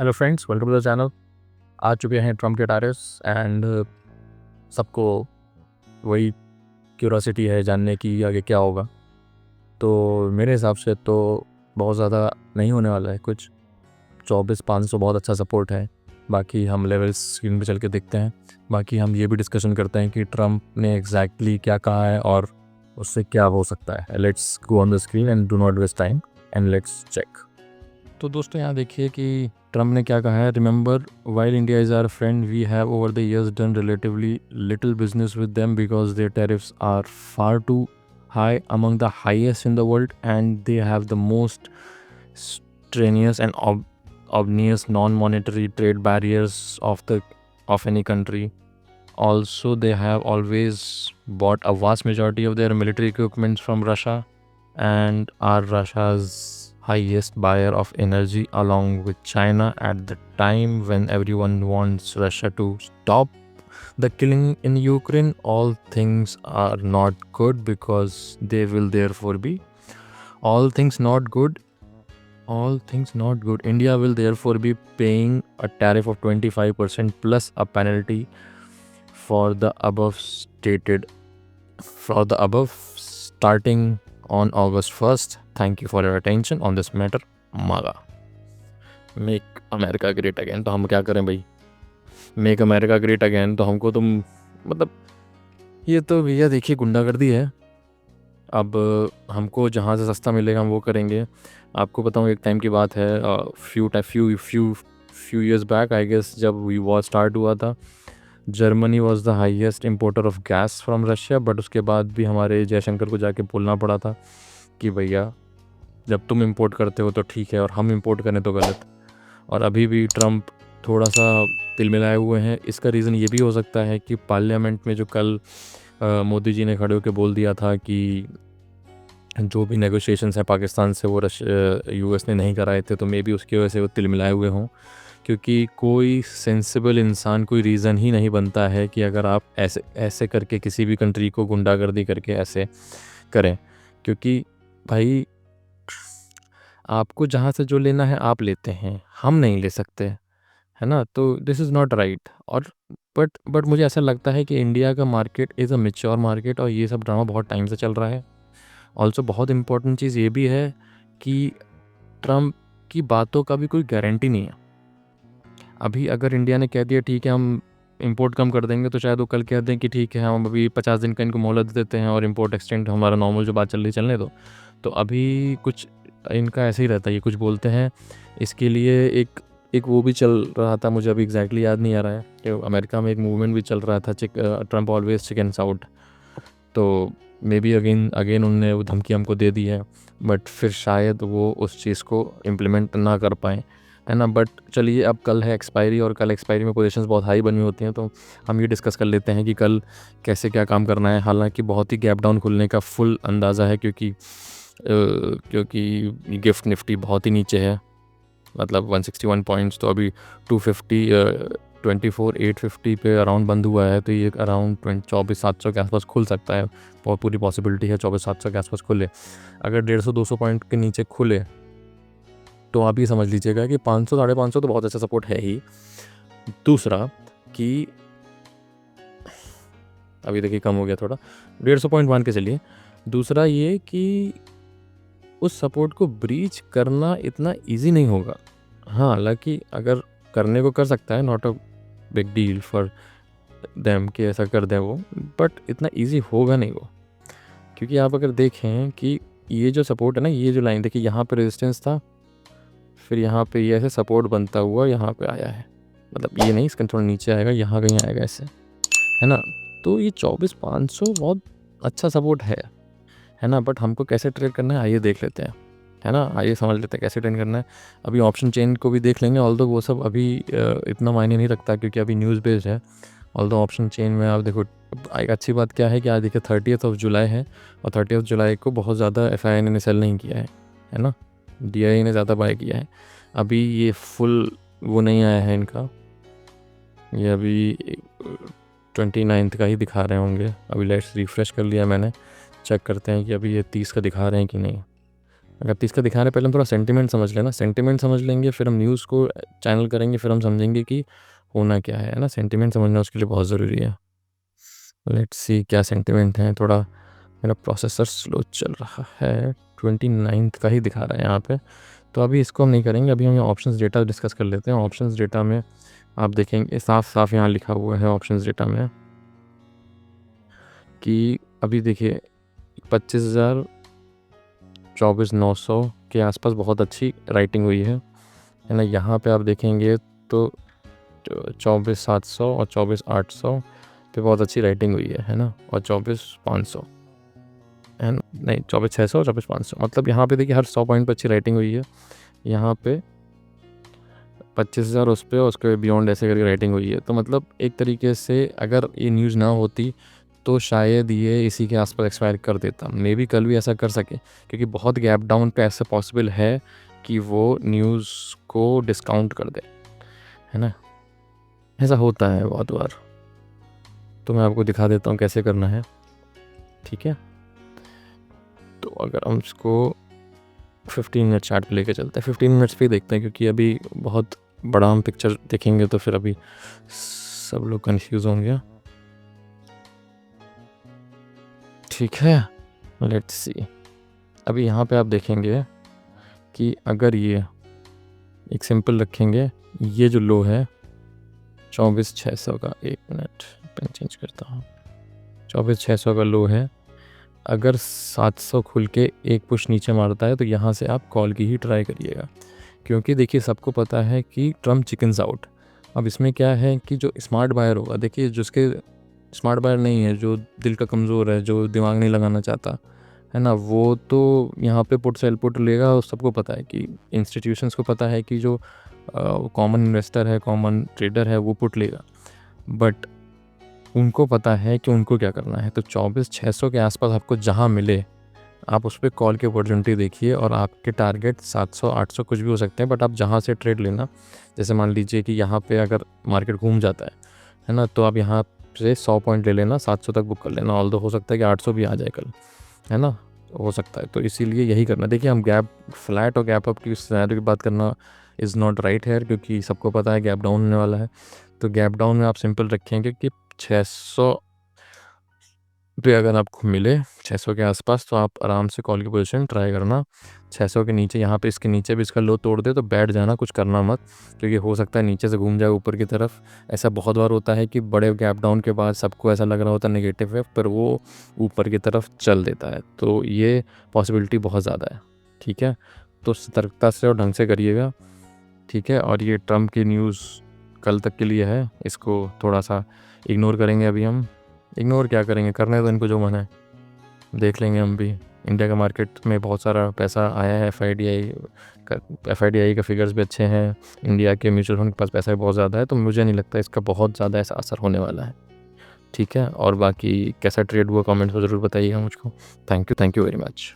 Hello friends, welcome to the channel. आ चुके हैं ट्रम्प के टैरिफ्स एंड सबको वही क्यूरोसिटी है जानने की आगे क्या होगा। तो मेरे हिसाब से तो बहुत ज़्यादा नहीं होने वाला है कुछ। 24,500 बहुत अच्छा सपोर्ट है। बाकी हम लेवल्स स्क्रीन पे चल के देखते हैं। बाकी हम ये भी डिस्कशन करते हैं कि ट्रम्प ने एग्जैक्टली क्या कहा है और उससे क्या हो सकता है। Let's go on the screen and do not waste time and let's check. तो दोस्तों यहाँ देखिए कि ट्रम्प ने क्या कहा है। Remember, while India is our friend, we have over the years done relatively little business with them because their tariffs are far too high, among the highest in the world, and they have the most strenuous and obvious non-monetary trade barriers of any country. Also, they have always bought a vast majority of their military equipment from Russia and are Russia's highest buyer of energy along with China at the time when everyone wants Russia to stop the killing in Ukraine. All things are not good because they will therefore be all things not good. India will therefore be paying a tariff of 25% plus a penalty for the above starting on August 1st. Thank you for your attention on this matter. MAGA, make America great again. तो हम क्या करें भाई, make America great again तो हमको तुम मतलब ये तो भैया देखिए गुंडागर्दी है। अब हमको जहाँ से सस्ता मिलेगा हम वो करेंगे। आपको बताऊँ एक टाइम की बात है, few years back I guess, जब वी वॉर स्टार्ट हुआ था, Germany was the highest importer of gas from Russia. But उसके बाद भी हमारे जयशंकर को जाके बोलना पड़ा था कि भैया जब तुम इंपोर्ट करते हो तो ठीक है और हम इंपोर्ट करें तो गलत। और अभी भी ट्रम्प थोड़ा सा तिलमिलाए हुए हैं। इसका रीज़न ये भी हो सकता है कि पार्लियामेंट में जो कल मोदी जी ने खड़े होकर बोल दिया था कि जो भी नेगोशिएशंस हैं पाकिस्तान से वो यूएस ने नहीं कराए थे, तो मे बी उसकी वजह से वो तिलमिलाए हुए हों। क्योंकि कोई सेंसिबल इंसान, कोई रीज़न ही नहीं बनता है कि अगर आप ऐसे करके किसी भी कंट्री को गुंडागर्दी करके ऐसे करें। क्योंकि भाई आपको जहाँ से जो लेना है आप लेते हैं, हम नहीं ले सकते, है ना। तो दिस इज़ नॉट राइट। और बट मुझे ऐसा लगता है कि इंडिया का market is a mature market और ये सब ड्रामा बहुत टाइम से चल रहा है। ऑल्सो बहुत इंपॉर्टेंट चीज़ ये भी है कि ट्रम्प की बातों का भी कोई गारंटी नहीं है। अभी अगर इंडिया ने कह दिया ठीक है हम इंपोर्ट कम कर देंगे, तो शायद वो कल कह दें कि ठीक है हम अभी 50 दिन का इनको मोहलत दे देते हैं और इंपोर्ट एक्सटेंड हमारा नॉर्मल जो बात चल रही चलने दो। तो अभी कुछ इनका ऐसे ही रहता है, ये कुछ बोलते हैं। इसके लिए एक वो भी चल रहा था, मुझे अभी एग्जैक्टली याद नहीं आ रहा है, कि अमेरिका में एक मूवमेंट भी चल रहा था, ट्रम्प ऑलवेज चिकन्स आउट। तो मे बी अगेन उनने वो धमकी हमको दे दी है, बट फिर शायद वो उस चीज़ को इम्प्लीमेंट ना कर पाएँ, है ना। बट चलिए, अब कल है एक्सपायरी और कल एक्सपायरी में पोजीशंस बहुत हाई बनी होती हैं, तो हम ये डिस्कस कर लेते हैं कि कल कैसे क्या काम करना है। हालांकि बहुत ही गैप डाउन खुलने का फुल अंदाज़ा है, क्योंकि गिफ्ट निफ्टी बहुत ही नीचे है, मतलब 161 पॉइंट्स। तो अभी 24,850 पे अराउंड बंद हुआ है, तो ये अराउंड 24,700 के आसपास खुल सकता है। बहुत पूरी पॉसिबिलिटी है 24,700 के आसपास खुले। अगर 150-200 पॉइंट के नीचे खुले तो आप ये समझ लीजिएगा कि 500 550 तो बहुत अच्छा सपोर्ट है ही। दूसरा कि अभी देखिए कम हो गया थोड़ा, 150 पॉइंट मान के चलिए। दूसरा ये कि उस सपोर्ट को ब्रीच करना इतना इजी नहीं होगा। हाँ, हालांकि अगर करने को कर सकता है, not a big deal for them कि ऐसा कर दें वो, बट इतना इजी होगा नहीं वो। क्योंकि आप अगर देखें कि ये जो सपोर्ट है ना, ये जो लाइन देखिए, यहाँ पे रेजिस्टेंस था, फिर यहाँ पे ये ऐसे सपोर्ट बनता हुआ यहाँ पे आया है, मतलब ये नहीं, इसका थोड़ा नीचे आएगा, यहाँ कहीं आएगा ऐसे, है ना। तो ये 24,500 बहुत अच्छा सपोर्ट है ना। बट हमको कैसे ट्रेड करना है आइए देख लेते हैं, है ना। आइए समझ लेते हैं कैसे ट्रेड करना है। अभी ऑप्शन चेन को भी देख लेंगे, ऑल्दो वो सब अभी इतना मायने नहीं रखता क्योंकि अभी न्यूज़ बेस्ड है। ऑल्दो ऑप्शन चेन में आप देखो, एक अच्छी बात क्या है कि आज देखिए 30 जुलाई है, और 30 जुलाई को बहुत ज़्यादा FII ने सेल नहीं किया है ना। DI ने ज़्यादा बाय किया है। अभी ये फुल वो नहीं आया है इनका, ये अभी 29 का ही दिखा रहे होंगे। अभी लेट्स रिफ्रेश कर लिया मैंने, चेक करते हैं कि अभी ये 30 का दिखा रहे हैं कि नहीं। अगर 30 का दिखा रहे हैं, पहले हम थोड़ा सेंटिमेंट समझ लेना, सेंटिमेंट समझ लेंगे फिर हम न्यूज़ को चैनल करेंगे, फिर हम समझेंगे कि होना क्या है ना। सेंटिमेंट समझना उसके लिए बहुत ज़रूरी है। लेट्स सी क्या सेंटिमेंट है। थोड़ा मेरा प्रोसेसर स्लो चल रहा है, 29 का ही दिखा रहा है यहाँ पे। तो अभी इसको हम नहीं करेंगे, अभी हम यहाँ ऑप्शंस डेटा डिस्कस कर लेते हैं। ऑप्शंस डेटा में आप देखेंगे साफ साफ यहाँ लिखा हुआ है ऑप्शंस डेटा में कि अभी देखिए 25,024,900 के आसपास बहुत अच्छी राइटिंग हुई है ना। यहाँ पे आप देखेंगे तो 24,700 और 24,800 पे बहुत अच्छी राइटिंग हुई है ना। और 24,500 है ना, नहीं 24,600 और 24,500, मतलब यहाँ पे देखिए हर 100 पॉइंट पर अच्छी राइटिंग हुई है। यहाँ पे 25,000 उस पर, उसके बियॉन्ड ऐसे करके राइटिंग हुई है। तो मतलब एक तरीके से अगर ये न्यूज़ ना होती तो शायद ये इसी के आसपास एक्सपायर कर देता। मे बी कल भी ऐसा कर सके, क्योंकि बहुत गैप डाउन पे ऐसा पॉसिबल है कि वो न्यूज़ को डिस्काउंट कर दे, है ना। ऐसा होता है बहुत बार। तो मैं आपको दिखा देता हूँ कैसे करना है, ठीक है। तो अगर हम इसको 15 मिनट चार्ट पे लेके चलते हैं, 15 मिनट्स पे ही देखते हैं, क्योंकि अभी बहुत बड़ा हम पिक्चर देखेंगे तो फिर अभी सब लोग कंफ्यूज होंगे। ठीक है, लेट्स सी। अभी यहाँ पे आप देखेंगे कि अगर ये एक सिंपल रखेंगे, ये जो लो है 24,600 का, 1 मिनट पेन चेंज करता हूँ, 24,600 का लो है। अगर 700 खुल के एक पुश नीचे मारता है तो यहाँ से आप कॉल की ही ट्राई करिएगा, क्योंकि देखिए सबको पता है कि ट्रम्प चिकन्स आउट। अब इसमें क्या है कि जो स्मार्ट बायर होगा, देखिए जिसके स्मार्ट बायर नहीं है, जो दिल का कमज़ोर है, जो दिमाग नहीं लगाना चाहता है ना, वो तो यहाँ पे पुट सेल पुट लेगा। सबको पता है कि इंस्टीट्यूशंस को पता है कि जो कॉमन इन्वेस्टर है, कॉमन ट्रेडर है, वो पुट लेगा। बट उनको पता है कि उनको क्या करना है। तो 24,600 के आसपास आपको जहाँ मिले आप उस पर कॉल की अपॉर्चुनिटी देखिए, और आपके टारगेट 700 800 कुछ भी हो सकते हैं, बट आप जहाँ से ट्रेड लेना, जैसे मान लीजिए कि यहाँ पे अगर मार्केट घूम जाता है ना, तो आप यहाँ से 100 पॉइंट ले लेना, 700 तक बुक कर लेना। ऑल्दो हो सकता है कि 800 भी आ जाए कल, है ना, हो सकता है। तो इसीलिए यही करना। देखिए हम गैप फ्लैट और गैप अप की सिनेरियो की बात करना इज़ नॉट राइट है, क्योंकि सबको पता है गैप डाउन होने वाला है। तो गैप डाउन में आप सिंपल रखेंगे कि 600 पे अगर आपको मिले 600 के आसपास, तो आप आराम से कॉल की पोजीशन ट्राई करना। 600 के नीचे, यहाँ पे इसके नीचे भी इसका लो तोड़ दे तो बैठ जाना, कुछ करना मत, क्योंकि हो सकता है नीचे से घूम जाए ऊपर की तरफ। ऐसा बहुत बार होता है कि बड़े गैप डाउन के बाद सबको ऐसा लग रहा होता है नेगेटिव है, पर वो ऊपर की तरफ चल देता है। तो ये पॉसिबिलिटी बहुत ज़्यादा है, ठीक है। तो सतर्कता से और ढंग से करिएगा, ठीक है। और ये ट्रम्प की न्यूज़ कल तक के लिए है, इसको थोड़ा सा इग्नोर करेंगे। अभी हम इग्नोर क्या करेंगे, करने तो इनको जो मन है, देख लेंगे हम भी। इंडिया का मार्केट में बहुत सारा पैसा आया है, एफआईडीआई का फिगर्स भी अच्छे हैं, इंडिया के म्यूचुअल फंड के पास पैसा भी बहुत ज़्यादा है। तो मुझे नहीं लगता इसका बहुत ज़्यादा ऐसा असर होने वाला है, ठीक है। और बाकी कैसा ट्रेड हुआ कमेंट्स में ज़रूर बताइएगा मुझको। Thank you very much.